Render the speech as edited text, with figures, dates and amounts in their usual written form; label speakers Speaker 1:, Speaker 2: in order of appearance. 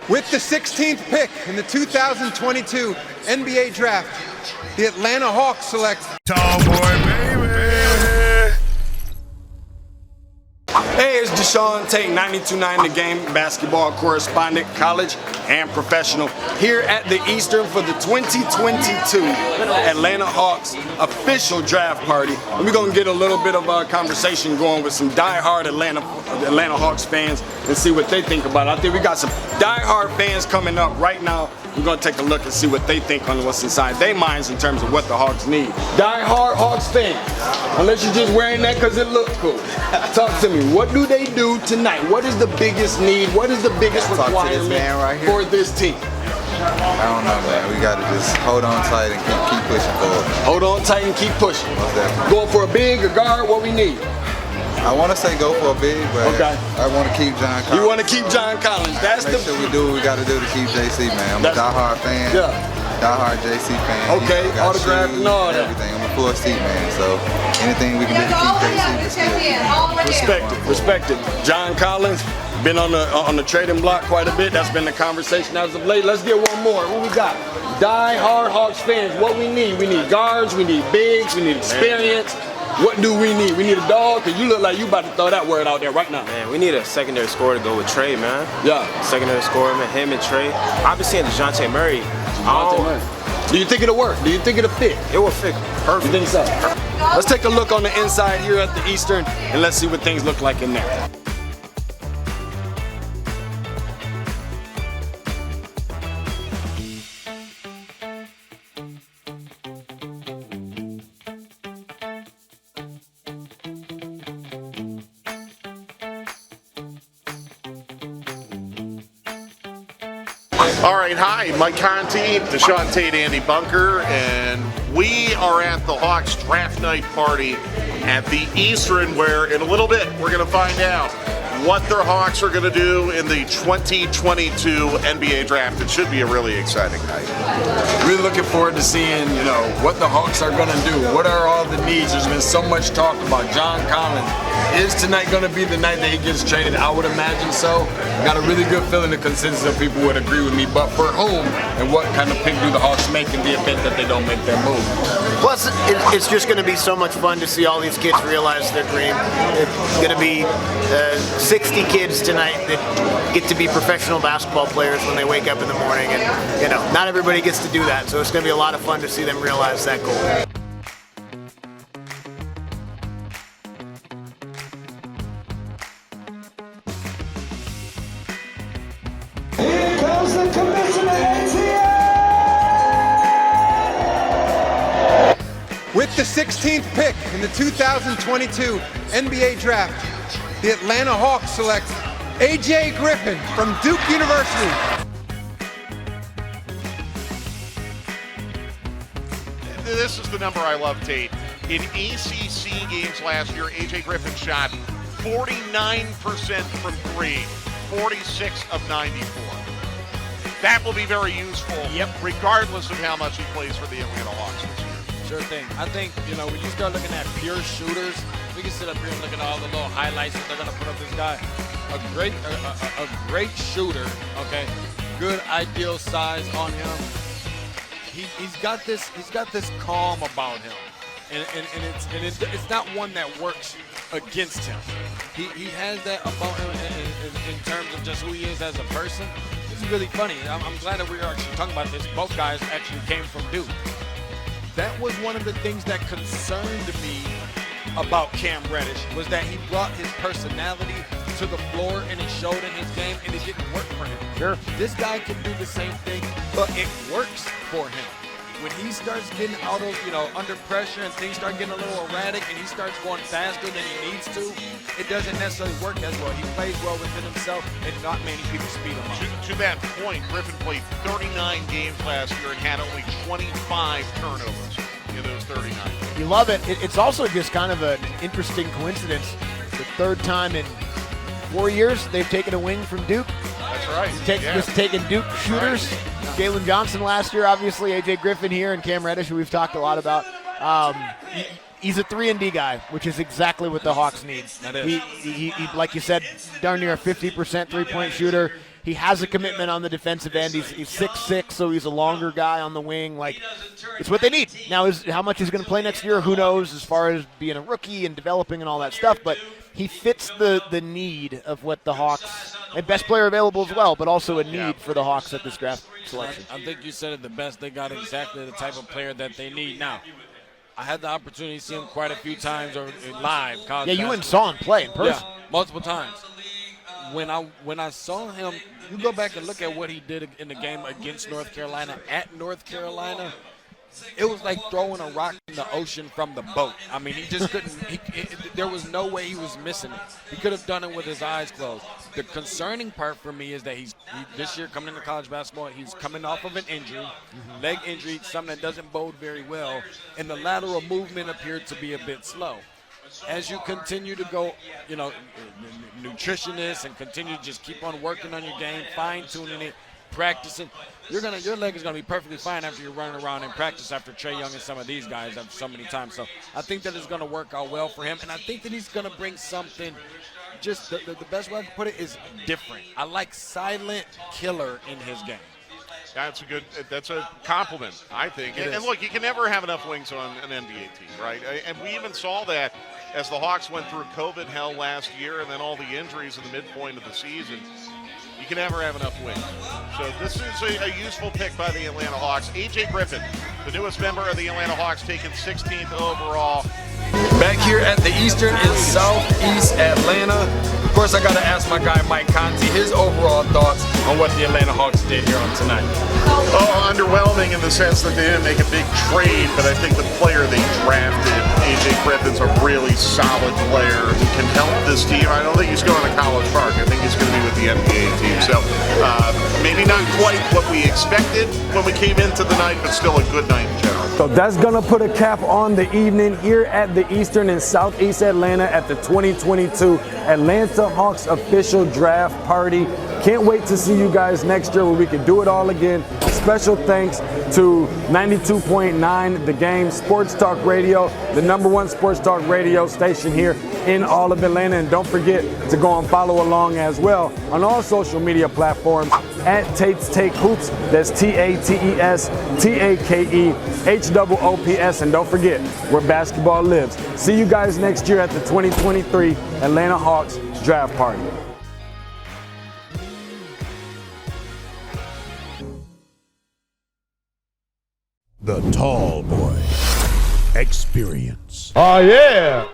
Speaker 1: With the 16th pick in the 2022 NBA Draft, the Atlanta Hawks select
Speaker 2: TallBoy, baby.
Speaker 3: Hey, it's Deshaun Tate, 92.9 The Game basketball correspondent, college and professional, here at the Eastern for the 2022 Atlanta Hawks official draft party. And we're going to get a little bit of a conversation going with some die-hard Atlanta Hawks fans and see what they think about it. I think we got some die-hard fans coming up right now. We're going to take a look and see what they think on what's inside their minds in terms of what the Hawks need. Die-hard Hawks fans, unless you're just wearing that because it looks cool. Talk to me. What do they do tonight? What is the biggest need? What is the biggest requirement for this team?
Speaker 4: I don't know, man. We got to just hold on tight and keep pushing forward.
Speaker 3: Hold on tight and keep pushing.
Speaker 4: Most definitely.
Speaker 3: Going for a big, a guard, what we need?
Speaker 4: I want to say go for a big, but
Speaker 3: okay.
Speaker 4: I want to keep John Collins.
Speaker 3: You want to keep John Collins. That's
Speaker 4: Make sure we do what we got to do to keep JC, man. I'm a die-hard fan.
Speaker 3: Yeah.
Speaker 4: Die-hard JC fan.
Speaker 3: Okay, autograph and all that.
Speaker 4: Everything. I'm a full seat, man. So anything we can do to keep JC,
Speaker 3: Respect it. John Collins, been on the trading block quite a bit. That's been the conversation as of late. Let's get one more. What we got? Die-hard Hawks fans, what we need? We need guards, we need bigs, we need experience. What do we need? We need a dog? Because you look like you about to throw that word out there right now.
Speaker 5: Man, we need a secondary scorer to go with Trey, man.
Speaker 3: Yeah.
Speaker 5: Secondary scorer, man, him and Trey. I've been seeing DeJounte Murray.
Speaker 3: Do you think it'll work? Do you think it'll fit?
Speaker 5: It will fit perfect.
Speaker 3: You think so? Let's take a look on the inside here at the Eastern, and let's see what things look like in there.
Speaker 6: All right, hi, Mike Conti, Deshaun Tate, Andy Buckner, and we are at the Hawks draft night party at the Eastern, where in a little bit we're going to find out what their Hawks are going to do in the 2022 NBA draft. It should be a really exciting night.
Speaker 3: Really looking forward to seeing, what the Hawks are going to do. What are all the needs? There's been so much talk about John Collins. Is tonight going to be the night that he gets traded? I would imagine so. Got a really good feeling the consensus of people would agree with me. But for whom and what kind of pick do the Hawks make in the event that they don't make that move?
Speaker 7: Plus, it's just going to be so much fun to see all these kids realize their dream. It's going to be 60 kids tonight that get to be professional basketball players when they wake up in the morning, and not everybody gets to do that. So it's going to be a lot of fun to see them realize that goal.
Speaker 8: Here comes the commissioner ATL!
Speaker 1: With the 16th pick in the 2022 NBA Draft, the Atlanta Hawks select Aj Griffin from Duke University.
Speaker 6: This is the number I love, Tate. In ACC games last year, Aj Griffin shot 49% from three, 46 of 94. That will be very useful, regardless of how much he plays for the Atlanta Hawks this year.
Speaker 9: Sure thing. I think, when you start looking at pure shooters, we can sit up here and look at all the little highlights that they're going to put up this guy. A great shooter, okay? Good ideal size on him. He's got this calm about him. And it's not one that works against him. He has that about him in terms of just who he is as a person. This is really funny. I'm glad that we are actually talking about this. Both guys actually came from Duke. That was one of the things that concerned me about Cam Reddish, was that he brought his personality to the floor and it showed in his game, and it didn't work for him. Sure. This guy can do the same thing, but it works for him. When he starts getting out of, under pressure and things start getting a little erratic and he starts going faster than he needs to, it doesn't necessarily work as well. He plays well within himself, and not many people speed him up.
Speaker 6: To that point, Griffin played 39 games last year and had only 25 turnovers in those 39.
Speaker 7: You love it. It's also just kind of an interesting coincidence. The third time in 4 years they've taken a wing from Duke.
Speaker 6: That's right.
Speaker 7: Just taking Duke shooters. Right. Jalen Johnson last year, obviously. Aj Griffin here, and Cam Reddish, who we've talked a lot about. He's a 3-and-D guy, which is exactly what the Hawks need.
Speaker 9: That is.
Speaker 7: He, like you said, darn near a 50% three-point shooter.
Speaker 10: He has a commitment on the defensive end. He's 6'6", so he's a longer guy on the wing. Like, it's what they need. Now, how much he's going to play next year, who knows, as far as being a rookie and developing and all that stuff. But he fits the need of what the Hawks, and best player available as well, but also a need for the Hawks at this draft selection.
Speaker 9: I think you said it the best. They got exactly the type of player that they need. Now, I had the opportunity to see him quite a few times or live.
Speaker 10: Yeah, you went and saw him play in person.
Speaker 9: Yeah, multiple times. When I saw him, you go back and look at what he did in the game against North Carolina at North Carolina. It was like throwing a rock in the ocean from the boat. I mean, he just couldn't. There was no way he was missing it. He could have done it with his eyes closed. The concerning part for me is that this year coming into college basketball, he's coming off of an injury, leg injury, something that doesn't bode very well, and the lateral movement appeared to be a bit slow. As you continue to go, nutritionist and continue to just keep on working on your game, fine-tuning it, practicing, your leg is going to be perfectly fine after you're running around in practice after Trae Young and some of these guys have so many times. So I think that it's going to work out well for him, and I think that he's going to bring something, just the best way I can put it is different. I like silent killer in his game.
Speaker 6: That's a compliment, I think. And look, you can never have enough wings on an NBA team, right? And we even saw that as the Hawks went through COVID hell last year and then all the injuries in the midpoint of the season. You can never have enough wings. So this is a useful pick by the Atlanta Hawks. Aj Griffin, the newest member of the Atlanta Hawks, taken 16th overall.
Speaker 3: Back here at the Eastern in Southeast Atlanta. Of course, I got to ask my guy Mike Conti his overall thoughts on what the Atlanta Hawks did here on tonight.
Speaker 6: Oh, underwhelming in the sense that they didn't make a big trade, but I think the player they drafted, Aj Griffin's a really solid player who can help this team. I don't think he's going to College Park. I think he's going to be with the NBA team. So maybe not quite what we expected when we came into the night, but still a good night in general.
Speaker 11: So that's going to put a cap on the evening here at the Eastern in Southeast Atlanta at the 2022 Atlanta Hawks official draft party. Can't wait to see you guys next year where we can do it all again. Special thanks to 92.9 The Game Sports Talk Radio, the #1 sports talk radio station here in all of Atlanta. And don't forget to go and follow along as well on all social media platforms at Tate's Take Hoops. That's TATESTAKEHOOPS. And don't forget where basketball lives. See you guys next year at the 2023 Atlanta Hawks draft party.
Speaker 2: The Tall Boy Experience.
Speaker 11: Oh, yeah.